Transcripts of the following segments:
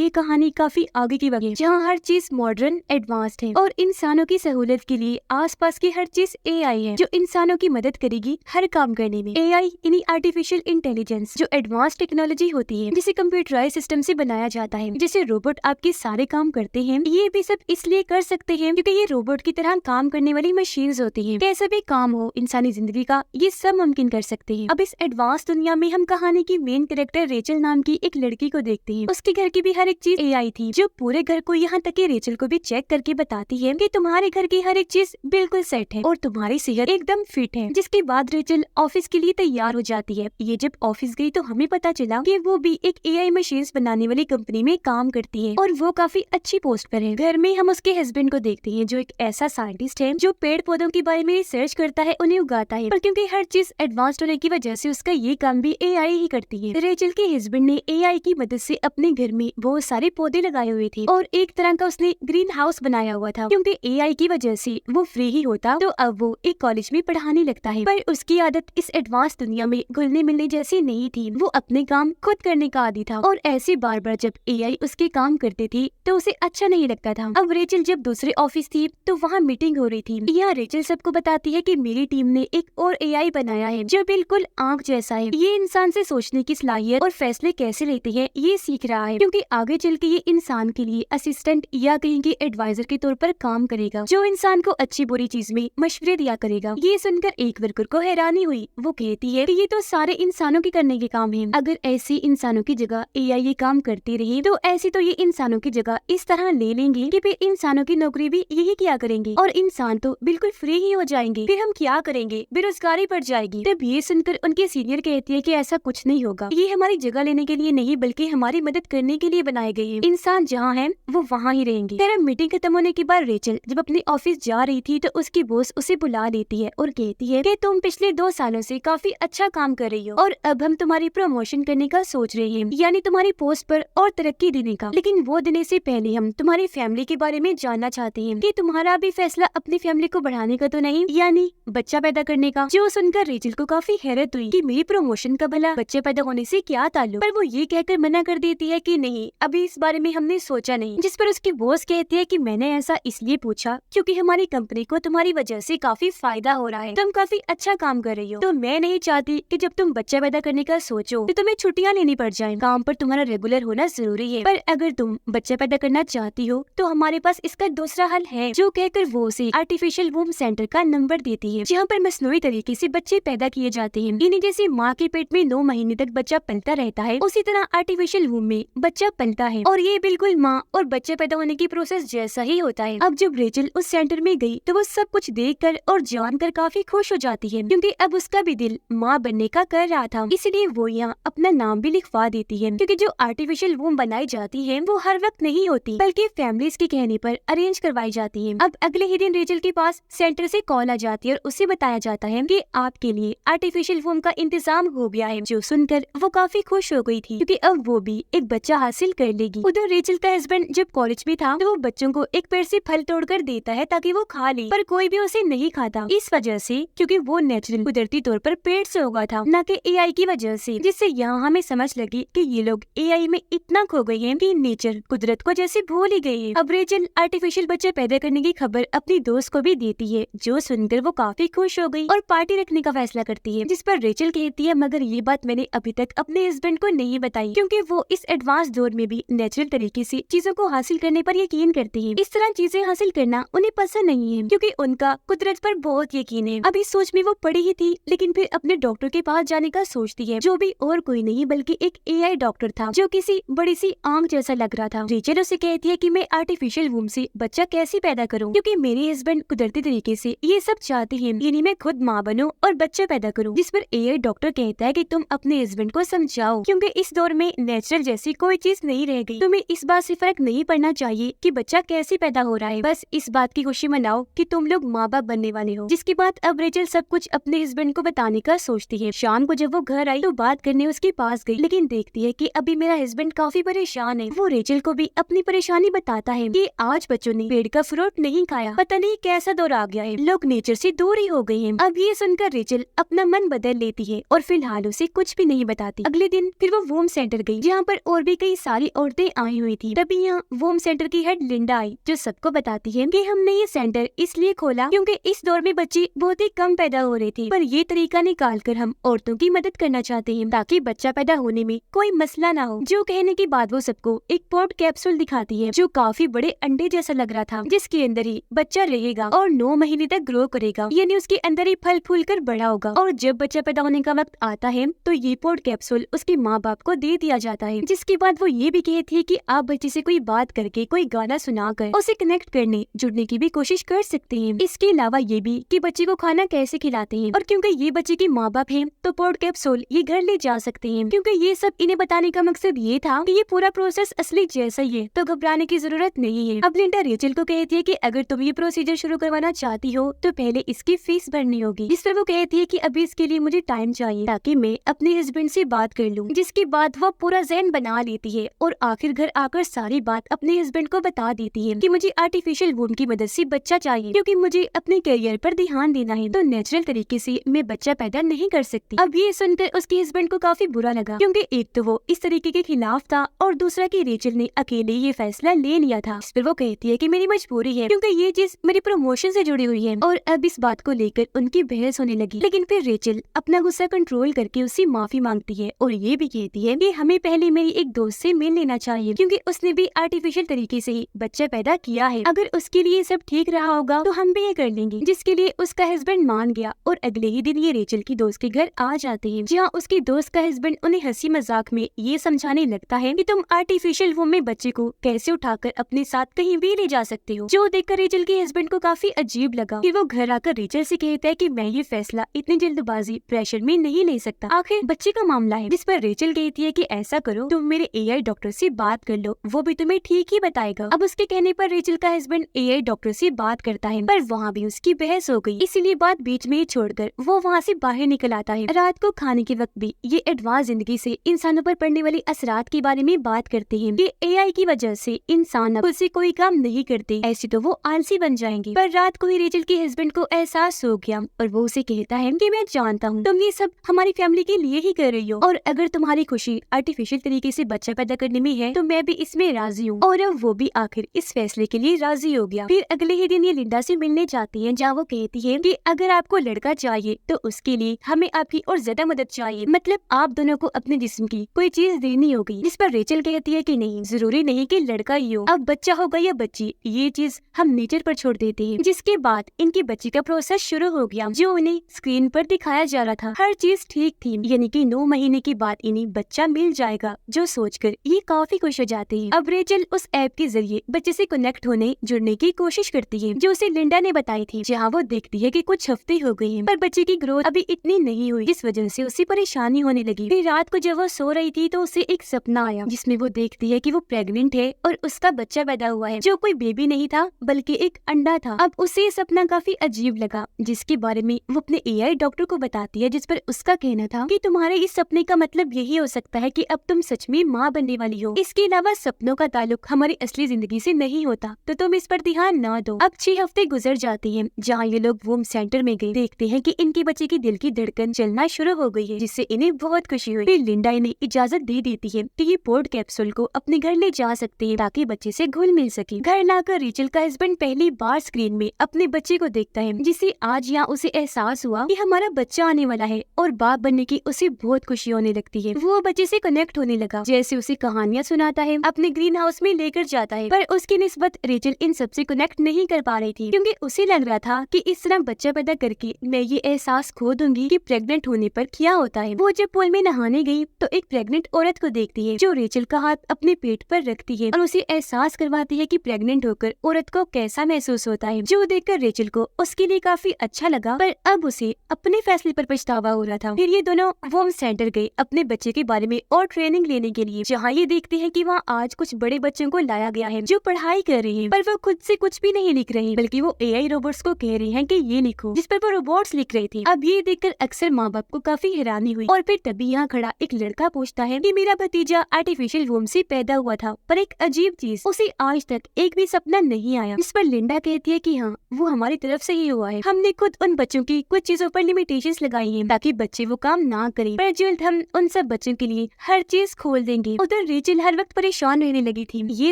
ये कहानी काफी आगे की वजह जहाँ हर चीज मॉडर्न एडवांस्ड है और इंसानों की सहूलियत के लिए आसपास की हर चीज एआई है जो इंसानों की मदद करेगी हर काम करने में। एआई यानी आर्टिफिशियल इंटेलिजेंस जो एडवांस टेक्नोलॉजी होती है जिसे कंप्यूटराइज सिस्टम से बनाया जाता है, जिसे रोबोट आपके सारे काम करते हैं। ये भी सब इसलिए कर सकते हैं क्योंकि ये रोबोट की तरह काम करने वाली मशीन होती है। कैसा भी काम हो इंसानी जिंदगी का, ये सब मुमकिन कर सकते हैं। अब इस एडवांस दुनिया में हम कहानी की मेन कैरेक्टर रेचल नाम की एक लड़की को देखते हैं। उसके घर की भी हर एक चीज एआई थी जो पूरे घर को यहाँ तक कि रेचल को भी चेक करके बताती है कि तुम्हारे घर की हर एक चीज बिल्कुल सेट है और तुम्हारी सेहत एकदम फिट है। जिसके बाद रेचल ऑफिस के लिए तैयार हो जाती है। ये जब ऑफिस गई तो हमें पता चला कि वो भी एक एआई मशीन बनाने वाली कंपनी में काम करती है और वो काफी अच्छी पोस्ट पर है। घर में हम उसके हस्बैंड को देखते हैं जो एक ऐसा साइंटिस्ट है जो पेड़ पौधों के बारे में रिसर्च करता है, उन्हें उगाता है। पर क्योंकि हर चीज एडवांस्ड होने की वजह से उसका ये काम भी एआई ही करती है। रेचल के हस्बैंड ने एआई की मदद से अपने घर में बहुत सारे पौधे लगाए हुए थे और एक तरह का उसने ग्रीन हाउस बनाया हुआ था। क्योंकि एआई की वजह से वो फ्री ही होता तो अब वो एक कॉलेज में पढ़ाने लगता है। पर उसकी आदत इस एडवांस दुनिया में घुलने मिलने जैसी नहीं थी। वो अपने काम खुद करने का आदी था और ऐसे बार बार जब एआई उसके काम करते थे तो उसे अच्छा नहीं लगता था। अब रेचल जब दूसरे ऑफिस थी तो वहाँ मीटिंग हो रही थी। यहाँ रेचल सबको बताती है कि मेरी टीम ने एक और एआई बनाया है जो बिल्कुल आंख जैसा है। ये इंसान से सोचने की सलाहियत और फैसले कैसे लेते हैं ये सीख रहा है, क्योंकि आगे चल के ये इंसान के लिए असिस्टेंट या कहीं के एडवाइजर के तौर पर काम करेगा जो इंसान को अच्छी बुरी चीज में मशवरे दिया करेगा। ये सुनकर एक वर्कर को हैरानी हुई। वो कहती है कि ये तो सारे इंसानों के करने के काम है। अगर ऐसे इंसानों की जगह एआई ये काम करती रही तो ऐसे तो ये इंसानों की जगह इस तरह ले लेंगे कि फिर इंसानों की नौकरी भी यही किया करेंगे और इंसान तो बिल्कुल फ्री ही हो जाएंगे। फिर हम क्या करेंगे, बेरोजगारी बढ़ जाएगी। तब ये सुनकर उनके सीनियर कहती है कि ऐसा कुछ नहीं होगा, ये हमारी जगह लेने के लिए नहीं बल्कि हमारी मदद करने के लिए बनाए गए हैं। इंसान जहाँ है वो वहाँ ही रहेंगे। खैर मीटिंग खत्म होने के बाद रेचल जब अपने ऑफिस जा रही थी तो उसकी बॉस उसे बुला लेती है और कहती है कि तुम पिछले 2 सालों से काफी अच्छा काम कर रही हो और अब हम तुम्हारी प्रमोशन करने का सोच रहे हैं, यानी तुम्हारी पोस्ट पर और तरक्की देने का। लेकिन वो देने से पहले हम तुम्हारी फैमिली के बारे में जानना चाहते हैं कि तुम्हारा भी फैसला अपनी फैमिली को बढ़ाने का तो नहीं, यानी बच्चा पैदा करने का। जो सुनकर रेचल को काफी हैरत हुई कि मेरी प्रमोशन का भला बच्चे पैदा होने से क्या ताल्लुक। पर वो ये कहकर मना कर देती है कि नहीं, अभी इस बारे में हमने सोचा नहीं। जिस पर उसकी बॉस कहती है कि मैंने ऐसा इसलिए पूछा क्योंकि हमारी कंपनी को तुम्हारी वजह से काफी फायदा हो रहा है, तुम काफी अच्छा काम कर रही हो। तो मैं नहीं चाहती कि जब तुम बच्चा पैदा करने का सोचो तो तुम्हें छुट्टियां लेनी पड़ जाए। काम पर तुम्हारा रेगुलर होना जरूरी है। पर अगर तुम बच्चा पैदा करना चाहती हो तो हमारे पास इसका दूसरा हल है। जो कहकर वो उसे आर्टिफिशियल वूम सेंटर का नंबर देती है जहाँ पर मसनूई तरीके से बच्चे पैदा किए जाते हैं। यानी जैसे माँ के पेट में 9 महीने तक बच्चा पलता रहता है उसी तरह आर्टिफिशियल वूम में बच्चा पलता है और ये बिल्कुल माँ और बच्चे पैदा होने की प्रोसेस जैसा ही होता है। अब जब रेचल उस सेंटर में गई तो वो सब कुछ देखकर और जानकर काफी खुश हो जाती है, क्योंकि अब उसका भी दिल माँ बनने का कर रहा था। इसलिए वो यहाँ अपना नाम भी लिखवा देती है, क्योंकि जो आर्टिफिशियल वूम बनाई जाती है वो हर वक्त नहीं होती बल्कि फैमिलीज के कहने पर अरेंज करवाई जाती है। अब अगले ही दिन रेचल के पास सेंटर से कॉल आ जाती है और उसे बताया जाता है कि आपके लिए आर्टिफिशियल वूम का इंतजाम हो गया है। जो सुनकर वो काफी खुश हो गई थी क्योंकि अब वो भी एक बच्चा हासिल कर लेगी। उधर रेचल का हस्बैंड जब कॉलेज में था तो वो बच्चों को एक पेड़ से फल तोड़कर देता है ताकि वो खा ले, पर कोई भी उसे नहीं खाता इस वजह से क्योंकि वो नेचुरल कुदरती तौर पर पेड़ से उगा था, न कि एआई की वजह से। जिससे यहाँ हमें समझ लगी कि ये लोग एआई में इतना खो गए हैं कि नेचर कुदरत को जैसे भूल ही गए हैं। अब रेचल आर्टिफिशियल बच्चे पैदा करने की खबर अपनी दोस्त को भी देती है, जो सुनकर वो काफी खुश हो गई और पार्टी रखने का फैसला करती है। जिस पर रेचल कहती है मगर ये बात मैंने अभी तक अपने हस्बैंड को नहीं बताई, क्योंकि वो इस एडवांस दौर में भी नेचुरल तरीके से चीजों को हासिल करने पर यकीन करते हैं। इस तरह चीजें हासिल करना उन्हें पसंद नहीं है क्योंकि उनका कुदरत पर बहुत यकीन है। अभी सोच में वो पड़ी ही थी लेकिन फिर अपने डॉक्टर के पास जाने का सोचती है, जो भी और कोई नहीं बल्कि एक एआई डॉक्टर था जो किसी बड़ी सी आंख जैसा लग रहा था। रेचल उसे कहती है कि मैं आर्टिफिशियल वूम से बच्चा कैसे पैदा करूं, क्योंकि मेरे हस्बैंड कुदरती तरीके से ये सब चाहते हैं, यानी मैं खुद माँ बनूं और बच्चा पैदा करूं। जिस पर एआई डॉक्टर कहता है कि तुम अपने हस्बैंड को समझाओ, क्योंकि इस दौर में नेचुरल जैसी कोई चीज नहीं रह गई। तुम्हें इस बात से फर्क नहीं पड़ना चाहिए कि बच्चा कैसे पैदा हो रहा है, बस इस बात की खुशी मनाओ कि तुम लोग माँ बाप बनने वाले हो। जिसके बाद अब रेचल सब कुछ अपने हस्बैंड को बताने का सोचती है। शाम को जब वो घर आई तो बात करने उसके पास गई, लेकिन देखती है कि अभी मेरा हस्बैंड काफी परेशान है। वो रेचल को भी अपनी परेशानी बताता है कि आज बच्चों ने पेड़ का फ्रूट नहीं खाया, पता नहीं कैसा दौर आ गया है, लोग नेचर से दूर ही हो गए हैं। अब ये सुनकर रेचल अपना मन बदल लेती है और फिलहाल उसे कुछ भी नहीं बताती। अगले दिन फिर वो वूम सेंटर गई, जहाँ पर और भी कई सारी औरतें आई हुई थी। तभी यहाँ वोम सेंटर की हेड लिंडा आई, जो सबको बताती है कि हमने ये सेंटर इसलिए खोला क्योंकि इस दौर में बच्चे बहुत ही कम पैदा हो रहे थे, पर ये तरीका निकाल कर हम औरतों की मदद करना चाहते हैं ताकि बच्चा पैदा होने में कोई मसला ना हो। जो कहने के बाद वो सबको एक पॉड कैप्सूल दिखाती है जो काफी बड़े अंडे जैसा लग रहा था, जिसके अंदर ही बच्चा रहेगा और 9 महीने तक ग्रो करेगा, यानी उसके अंदर ही फल फूल कर बड़ा होगा। और जब बच्चा पैदा होने का वक्त आता है तो ये पॉड कैप्सूल उसके माँ बाप को दे दिया जाता है, जिसके बाद वो ये भी कहती है कि आप बच्चे से कोई बात करके, कोई गाना सुनाकर उसे कनेक्ट करने जुड़ने की भी कोशिश कर सकते हैं। इसके अलावा ये भी कि बच्चे को खाना कैसे खिलाते हैं, और क्योंकि ये बच्चे के माँ बाप हैं तो पॉड कैप्सूल ये घर ले जा सकते हैं। क्योंकि ये सब इन्हें बताने का मकसद ये था कि ये पूरा प्रोसेस असली जैसा ही है, तो घबराने की जरूरत नहीं है। अब लिंडा रेचल को कहती है कि अगर तुम ये प्रोसीजर शुरू करवाना चाहती हो तो पहले इसकी फीस भरनी होगी, जिस पर वो कहती है कि अभी इसके लिए मुझे टाइम चाहिए ताकि मैं अपने हस्बैंड से बात कर लूं। जिसके बाद वो पूरा ज़हन बना लेती है और आखिर घर आकर सारी बात अपने हस्बैंड को बता देती है कि मुझे आर्टिफिशियल वूम की मदद से बच्चा चाहिए, क्योंकि मुझे अपने करियर पर ध्यान देना है, तो नेचुरल तरीके से मैं बच्चा पैदा नहीं कर सकती। अब ये सुनकर उसके हस्बैंड को काफी बुरा लगा, क्योंकि एक तो वो इस तरीके के खिलाफ था और दूसरा कि रेचल ने अकेले ये फैसला ले लिया था। इस पर वो कहती है कि मेरी मजबूरी है, क्योंकि ये चीज मेरी प्रमोशन से जुड़ी हुई है। और अब इस बात को लेकर उनकी बहस होने लगी, लेकिन फिर रेचल अपना गुस्सा कंट्रोल करके उससे माफी मांगती है और ये भी कहती है कि हमें पहले मेरी एक दोस्त से मिल लेना चाहिए, क्योंकि उसने भी आर्टिफिशियल तरीके से ही बच्चा पैदा किया है। अगर उसके लिए सब ठीक रहा होगा तो हम भी ये कर लेंगे। जिसके लिए उसका हस्बैंड मान गया और अगले ही दिन ये रेचल की दोस्त के घर आ जाते हैं, जहाँ उसकी दोस्त का हस्बैंड उन्हें हंसी मजाक में ये समझाने लगता है कि तुम आर्टिफिशियल वूम में बच्चे को कैसे उठाकर अपने साथ कहीं भी ले जा सकते हो। जो देखकर रेचल के हस्बैंड को काफी अजीब लगा। फिर वो घर आकर रेचल से कहता है कि मैं ये फैसला इतनी जल्दबाजी प्रेशर में नहीं ले सकता, आखिर बच्चे का मामला है। जिस पर रेचल कहती है कि ऐसा करो, तुम मेरे एआई डॉक्टर से बात कर लो, वो भी तुम्हें ठीक ही बताएगा। अब उसके कहने पर रेचल का हस्बैंड एआई डॉक्टर से बात करता है, पर वहाँ भी उसकी बहस हो गई, इसीलिए बात बीच में ही छोड़कर वो वहाँ से बाहर निकल आता है। रात को खाने के वक्त भी ये एडवांस जिंदगी से इंसानों पर पड़ने वाली असरात के बारे में बात करते हैं कि एआई की वजह से इंसान अब खुद से कोई काम नहीं करते, ऐसे तो वो आलसी बन जाएंगे। पर रात को ही रेचल के हस्बैंड को एहसास हो गया और वो उसे कहता है कि मैं जानता हूँ तुम ये सब हमारी फैमिली के लिए ही कर रही हो, और अगर तुम्हारी खुशी आर्टिफिशियल तरीके से बच्चा पैदा करने में है तो मैं भी इसमें राजी हूँ। और अब वो भी आखिर इस फैसले के लिए राजी हो गया। फिर अगले ही दिन ये लिंडा से मिलने जाती है, जहाँ वो कहती है कि अगर आपको लड़का चाहिए तो उसके लिए हमें आपकी और ज्यादा मदद चाहिए, मतलब आप दोनों को अपने जिस्म की कोई चीज देनी होगी। जिस पर रेचल कहती है कि नहीं, जरूरी नहीं कि लड़का ही हो, अब बच्चा होगा या बच्ची ये चीज हम नेचर पर छोड़ देते हैं। जिसके बाद इनके बच्चे का प्रोसेस शुरू हो गया, जो उन्हें स्क्रीन पर दिखाया जा रहा था। हर चीज ठीक थी, यानी कि 9 महीने के बाद इन्हें बच्चा मिल जाएगा, जो सोचकर ये काफी खुश हो जाते हैं। अब रेचल उस ऐप के जरिए बच्चे से कनेक्ट होने जुड़ने की कोशिश करती है, जो उसे लिंडा ने बताई थी, जहाँ वो देखती है कि कुछ हफ्ते हो गए हैं पर बच्चे की ग्रोथ अभी इतनी नहीं हुई, जिस वजह से उसे परेशानी होने लगी। फिर रात को जब वो सो रही थी तो उसे एक सपना आया, जिसमें वो देखती है कि वो प्रेग्नेंट है और उसका बच्चा पैदा हुआ है, जो कोई बेबी नहीं था बल्कि एक अंडा था। अब उसे ये सपना काफी अजीब लगा, जिसके बारे में वो अपने एआई डॉक्टर को बताती है, जिस पर उसका कहना था कि तुम्हारे इस सपने का मतलब यही हो सकता है कि अब तुम सच में माँ बनने वाली हो। इसके अलावा सपनों का ताल्लुक हमारी असली जिंदगी से नहीं होता, तो तुम इस पर ध्यान न दो। अब 6 हफ्ते गुजर जाते हैं, जहाँ ये लोग वूम सेंटर में गए, देखते हैं कि इनके बच्चे की दिल की धड़कन चलना शुरू हो गई है, जिससे इन्हें बहुत खुशी हुई। फिर लिंडा इन्हें इजाजत दे देती है कि ये पॉड कैप्सूल को अपने घर ले जा सकते हैं ताकि बच्चे से घुल मिल सके। घर लाकर रेचल का हस्बैंड पहली बार स्क्रीन में अपने बच्चे को देखता है, जिससे आज यहाँ उसे एहसास हुआ कि हमारा बच्चा आने वाला है, और बाप बनने की उसे बहुत खुशी होने लगती है। वो बच्चे से कनेक्ट होने लगा, जैसे उसे कहानियाँ सुनाता है, अपने ग्रीन हाउस में लेकर जाता है। पर उसकी निस्बत रेचल इन सबसे कनेक्ट नहीं कर पा रही थी, क्योंकि उसे लग रहा था कि इस तरह बच्चा पैदा करके मैं ये एहसास खो दूंगी कि प्रेग्नेंट होने पर क्या होता है। वो जब पूल में नहाने गई तो एक प्रेग्नेंट औरत को देखती है, जो रेचल का हाथ अपने पेट पर रखती है और उसे एहसास करवाती है कि प्रेग्नेंट होकर औरत को कैसा महसूस होता है, जो देखकर रेचल को उसके लिए काफी अच्छा लगा, पर अब उसे अपने फैसले पर पछतावा हो रहा था। फिर ये दोनों वूम सेंटर गए अपने बच्चे के बारे में और ट्रेनिंग लेने के लिए, जहाँ ये देखते हैं कि वहाँ आज कुछ बड़े बच्चों को लाया गया है जो पढ़ाई कर रहे हैं, पर वो खुद से कुछ भी नहीं लिख रहे, बल्कि वो एआई रोबोट्स को कह रहे हैं कि ये लिखो, जिस पर वो रोबोट्स लिख रहे थे। अब ये देखकर अक्सर माँ बाप को काफी हैरानी हुई, और फिर तभी यहाँ खड़ा एक लड़का पूछता है कि मेरा भतीजा आर्टिफिशियल वूम से पैदा हुआ था, पर एक अजीब चीज, उसे आज तक एक भी सपना नहीं आया। इस पर लिंडा कहती है कि हाँ, वो हमारी तरफ से ही हुआ है, हमने खुद उन बच्चों की कुछ चीजों पर लिमिटेशंस लगाई हैं ताकि बच्चे वो काम ना करें, पर जल्द हम उन सब बच्चों के लिए हर चीज खोल देंगे। उधर रेचल रेचल हर वक्त परेशान रहने लगी थी, ये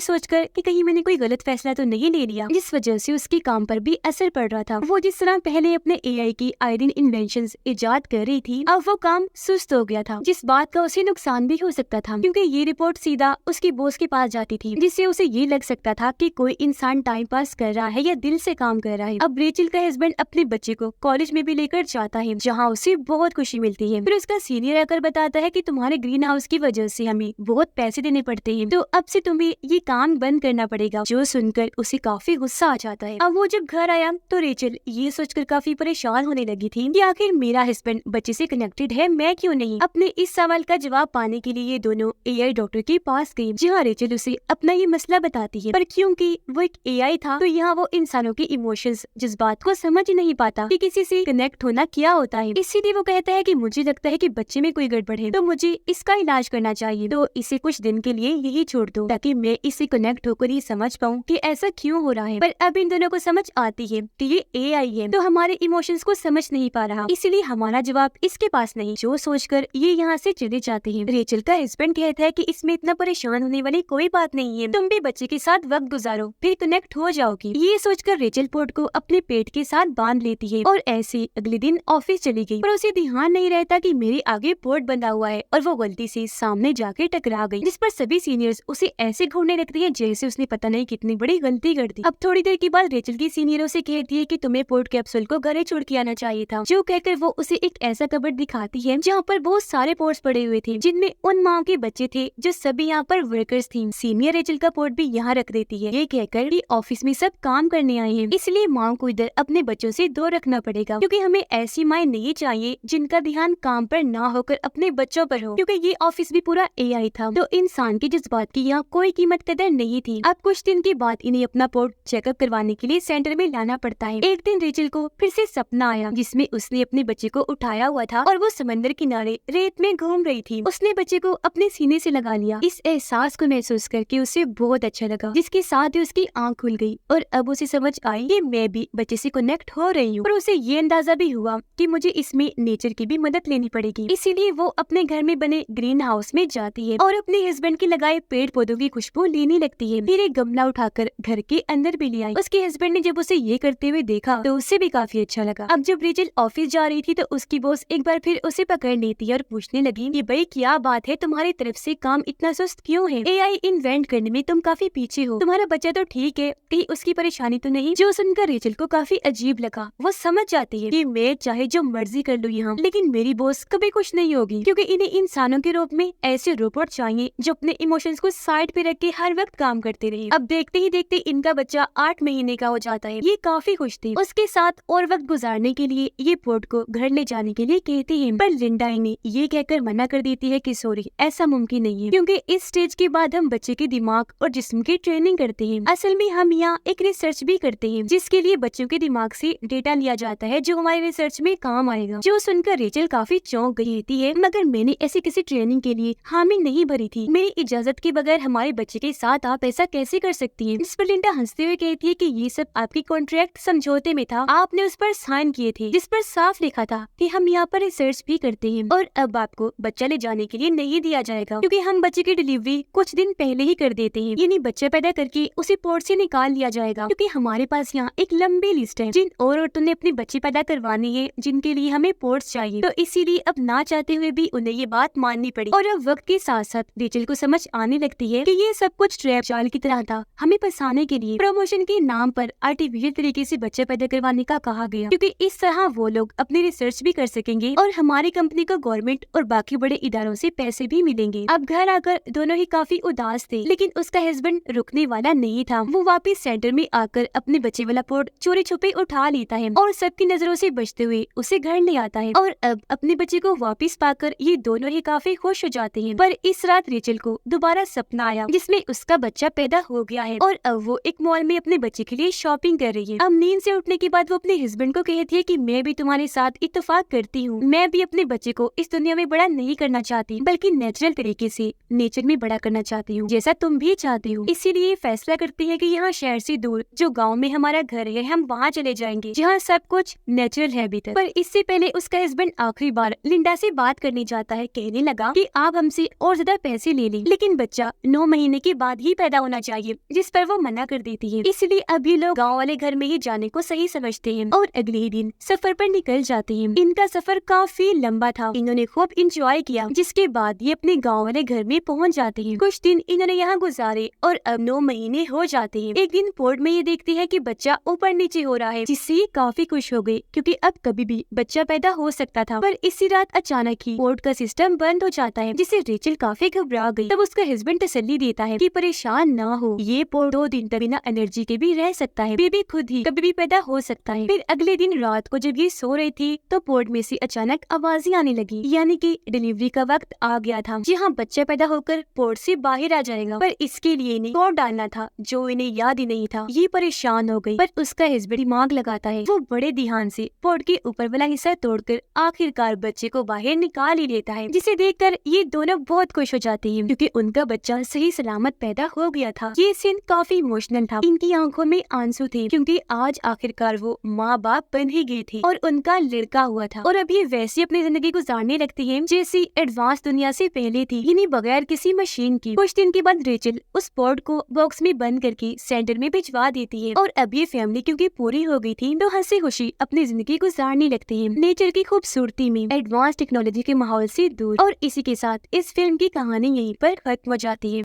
सोचकर कि कहीं मैंने कोई गलत फैसला तो नहीं ले लिया, जिस वजह से उसके काम पर भी असर पड़ रहा था। वो जिस तरह पहले अपने एआई की आए दिन इन्वेंशंस इजाद कर रही थी, अब वो काम सुस्त हो गया था, जिस बात का उसे नुकसान भी हो सकता था, क्योंकि ये रिपोर्ट सीधा उसके बॉस के पास जाती थी, जिससे उसे ये लग सकता था कि कोई इंसान टाइम पास कर रहा है या दिल से काम कर रहा है। अब रेचल का हस्बैंड अपने बच्चे को कॉलेज में भी लेकर जाता है, जहाँ उसे बहुत खुशी मिलती है। फिर उसका सीनियर आकर बताता है कि तुम्हारे ग्रीन हाउस की वजह से हमें बहुत पैसे देने पड़ते हैं, तो अब से तुम्हें ये काम बंद करना पड़ेगा। जो सुनकर उसे काफी गुस्सा आ जाता है। अब वो जब घर आया तो रेचल ये सोचकर काफी परेशान होने लगी थी कि आखिर मेरा हस्बैंड बच्चे से कनेक्टेड है, मैं क्यों नहीं। अपने इस सवाल का जवाब पाने के लिए ये दोनों एआई डॉक्टर के पास गई, जहाँ रेचल उसे अपना ये मसला बताती है, पर क्योंकि वो एक एआई था तो यहाँ वो इंसानों के इमोशंस, जज्बात को समझ नहीं पाता कि किसी से कनेक्ट होना क्या होता है। इसीलिए वो कहता है कि मुझे लगता है कि बच्चे में कोई गड़बड़ है, तो मुझे इसका इलाज करना चाहिए, तो इसे कुछ दिन के लिए यही छोड़ दो ताकि मैं इससे कनेक्ट होकर ये समझ पाऊँ कि ऐसा क्यों हो रहा है। पर अब इन दोनों को समझ आती है कि ये एआई है, तो हमारे इमोशंस को समझ नहीं पा रहा, इसीलिए हमारा जवाब इसके पास नहीं। जो सोचकर ये यहाँ से चले जाते हैं। रेचल का हस्बैंड कहता है कि इसमें इतना परेशान होने वाली कोई बात नहीं है, तुम भी बच्चे के साथ वक्त गुजारो, फिर कनेक्ट हो जाओगी। ये सोचकर रेचल पोर्ट को अपने पेट के साथ बांध लेती है और ऐसे अगले दिन ऑफिस चली गई, पर उसे ध्यान नहीं रहता कि मेरे आगे पोर्ट बंधा हुआ है और वो गलती से सामने जाके टकरा गई, जिस पर सभी सीनियर्स उसे ऐसे घूरने लगती है जैसे उसने पता नहीं कितनी बड़ी गलती कर दी। अब थोड़ी देर के बाद रेचल की सीनियरों से कहती है कि तुम्हें पोर्ट कैप्सूल को घरे छोड़ के आना चाहिए था। जो कहकर वो उसे एक ऐसा कबर्ड दिखाती है जहाँ पर बहुत सारे पोर्ट्स पड़े हुए थे, जिनमें उन माँ के बच्चे थे जो सभी यहाँ पर वर्कर्स थी। सीनियर रेचल का पोर्ट भी यहाँ रख देती है, ये कहकर कि ऑफिस में सब काम करने आए हैं, इसलिए माँ को इधर अपने बच्चों से दूर रखना पड़ेगा, क्योंकि हमें ऐसी माँ नहीं चाहिए जिनका ध्यान काम पर ना होकर अपने बच्चों पर हो, क्योंकि ये ऑफिस भी पूरा एआई था, तो इंसान के जज्बात की यहाँ कोई कीमत कदर नहीं थी। अब कुछ दिन के बाद इन्हें अपना पोर्ट चेकअप करवाने के लिए सेंटर में लाना पड़ता है। एक दिन रेचल को फिर से सपना आया, जिसमें उसने अपने बच्चे को उठाया हुआ था और वो समंदर किनारे रेत में घूम रही थी। उसने बच्चे को अपने सीने से लगा लिया। इस एहसास को महसूस करके उसे बहुत अच्छा लगा, जिसके साथ ही उसकी आंख खुल गई और अब उसे समझ आई कि मैं भी बच्चे से कनेक्ट हो रही हूँ। और उसे ये अंदाजा भी हुआ कि मुझे इसमें नेचर की भी मदद लेनी पड़ेगी, इसीलिए वो अपने घर में बने ग्रीन हाउस में जाती है और अपने हस्बैंड के लगाए पेड़ पौधों की खुशबू लेने लगती है। फिर एक गमला उठाकर घर के अंदर भी ले आई। उसके हस्बैंड ने जब उसे ये करते हुए देखा तो उसे भी काफी अच्छा लगा। अब जब रेचल ऑफिस जा रही थी तो उसकी बॉस एक बार फिर उसे पकड़ लेती है और पूछने लगी कि भाई क्या बात है, तुम्हारी तरफ से काम इतना सुस्त क्यों है? एआई इन्वेंट करने में तुम काफी पीछे हो, तुम्हारा बच्चा तो ठीक है, कहीं उसकी परेशानी तो नहीं? जो सुनकर रेचल को काफी अजीब लगा। वो समझ जाती है कि मैं चाहे जो मर्जी कर लूँ यहाँ, लेकिन मेरी बॉस कभी खुश नहीं होगी, क्योंकि इन्हें इंसानों के रूप में ऐसे रोबोट चाहिए जो अपने इमोशंस को साइड पे रख के हर वक्त काम करते रहे। अब देखते ही देखते इनका बच्चा 8 महीने का हो जाता है। ये काफी खुश थी। उसके साथ और वक्त गुजारने के लिए ये पोर्ट को घर ले जाने के लिए कहती है, पर लिंडा इन्हें ये कहकर मना कर देती है कि सॉरी, ऐसा मुमकिन नहीं है, क्योंकि इस स्टेज के बाद हम बच्चे के दिमाग और जिस्म की ट्रेनिंग करते हैं। असल में हम यहाँ एक रिसर्च भी करते हैं, जिसके लिए बच्चों के दिमाग से डेटा लिया जाता है जो हमारे रिसर्च में काम आएगा। जो सुनकर रेचल काफी चौंक गई रहती है, मगर मैंने ऐसी किसी ट्रेनिंग के लिए हामी नहीं भरी थी। मेरी इजाजत के बगैर हमारे बच्चे के साथ आप ऐसा कैसे कर सकती हैं? इस पर लिंडा हंसते हुए कहती है कि ये सब आपकी कॉन्ट्रैक्ट समझौते में था, आपने उस पर साइन किए थे, जिस पर साफ लिखा था कि हम यहाँ पर रिसर्च भी करते हैं और अब आपको बच्चा ले जाने के लिए नहीं दिया जाएगा, क्योंकि हम बच्चे की डिलीवरी कुछ दिन पहले ही कर देते हैं। यानी बच्चा पैदा करके उसे पोर्ट से निकाल लिया जाएगा, क्योंकि हमारे पास यहाँ एक लंबी लिस्ट है जिन और औरतों ने अपने बच्चे पैदा करवानी है जिनके लिए हमें पोर्ट्स चाहिए, तो इसीलिए अब ना चाहते हुए भी उन्हें ये बात माननी पड़ी। और अब वक्त के साथ साथ रेचल को समझ आने लगती है कि ये सब कुछ ट्रैप जाल की तरह था, हमें फंसाने के लिए प्रमोशन के नाम पर आर्टिफिशियल तरीके से बच्चा पैदा करवाने का कहा गया, क्योंकि इस तरह वो लोग अपनी रिसर्च भी कर सकेंगे और हमारी कंपनी को गवर्नमेंट और बाकी बड़े इदारों से पैसे भी मिलेंगे। अब घर आकर दोनों ही काफी उदास थे, लेकिन उसका हस्बैंड रुकने वाला नहीं था। वो वापस सेंटर में आकर अपने बच्चे वाला पोर्ट चोरी छुपे उठा लेता है और सबकी नजरों से बचते हुए उसे घर ले आता है। और अब अपने बच्चे को वापस पाकर ये दोनों ही काफी खुश हो जाते हैं। पर इस रात रेचल को दोबारा सपना आया जिसमें उसका बच्चा पैदा हो गया है और अब वो एक मॉल में अपने बच्चे के लिए शॉपिंग कर रही है। अब नींद से उठने के बाद वो अपने हस्बैंड को कहती है कि मैं भी तुम्हारे साथ इत्तेफाक करती हूँ, मैं भी अपने बच्चे को इस दुनिया में बड़ा नहीं करना चाहती, बल्कि नेचुरल तरीके से नेचर में बड़ा करना चाहती हूँ, जैसा तुम भी चाहती हो। इसीलिए फैसला करती है कि यहाँ शहर से दूर जो गाँव में हमारा घर है, हम वहाँ चले जाएंगे जहाँ सब कुछ नेचुरल है अभी तक। पर इससे पहले उसका हस्बैंड आखिरी बार लिंडा से बात करने जाता है। कहने लगा कि आप हमसे और ज्यादा पैसे ले ले ली, लेकिन बच्चा 9 महीने के बाद ही पैदा होना चाहिए, जिस पर वो मना कर देती है। इसलिए अभी लोग गाँव वाले घर में ही जाने को सही समझते हैं और अगले ही दिन सफर पर निकल जाते हैं। इनका सफर काफी लंबा था, इन्होंने खूब इंजॉय किया, जिसके बाद ये अपने गाँव वाले घर में पहुँच जाते हैं। कुछ दिन इन्होंने यहाँ गुजारे और अब 9 महीने हो जाते हैं। एक दिन पोर्ट में ये देखती है कि बच्चा ऊपर नीचे हो रहा है, जिससे ये काफी खुश हो गई, क्योंकि अब कभी भी बच्चा पैदा हो सकता था। पर इसी रात अचानक ही पोर्ट का सिस्टम बंद हो जाता है, जिससे रेचल काफी घबरा गई। तब उसका हस्बैंड तसल्ली देता है कि परेशान ना हो, ये पोर्ट 2 दिन तक बिना एनर्जी के भी रह सकता है, बेबी खुद ही कभी भी पैदा हो सकता है। फिर अगले दिन रात को जब ये सो रही थी तो पोर्ट में से अचानक आवाजें आने लगी, यानी कि डिलीवरी का वक्त आ गया था, जहाँ बच्चा पैदा होकर पोर्ट से बाहर आ जाएगा। पर इसके लिए इन्हें कोड डालना था, जो इन्हें याद ही नहीं था। ये परेशान हो गई, पर उसका हस्बैंड दिमाग लगाता है। वो बड़े ध्यान से पोर्ट के ऊपर वाला हिस्सा तोड़कर आखिरकार बच्चे को बाहर निकाल ही लेता है, जिसे देखकर ये दोनों बहुत खुश हो जाते हैं, क्योंकि उनका बच्चा सही सलामत पैदा हो गया था। ये सीन काफी इमोशनल था, इनकी आंखों में आंसू थे, क्योंकि आज आखिरकार वो माँ बाप बन ही गए थे और उनका लड़का हुआ था। और अभी वैसे अपनी जिंदगी गुजारने लगती है जैसी एडवांस दुनिया से पहले थी, यानी बगैर किसी मशीन की। कुछ दिन के बाद रेचल उस पोर्ट को बॉक्स में बंद करके सेंटर में भिजवा देती है और अब ये फैमिली क्योंकि पूरी हो गई थी तो हंसी खुशी अपनी जिंदगी गुजारने लगते हैं, नेचर की खूबसूरती में, एडवांस टेक्नोलॉजी के माहौल से दूर। और इसी के साथ इस फिल्म की कहानी यहीं पर खत्म हो जाती है।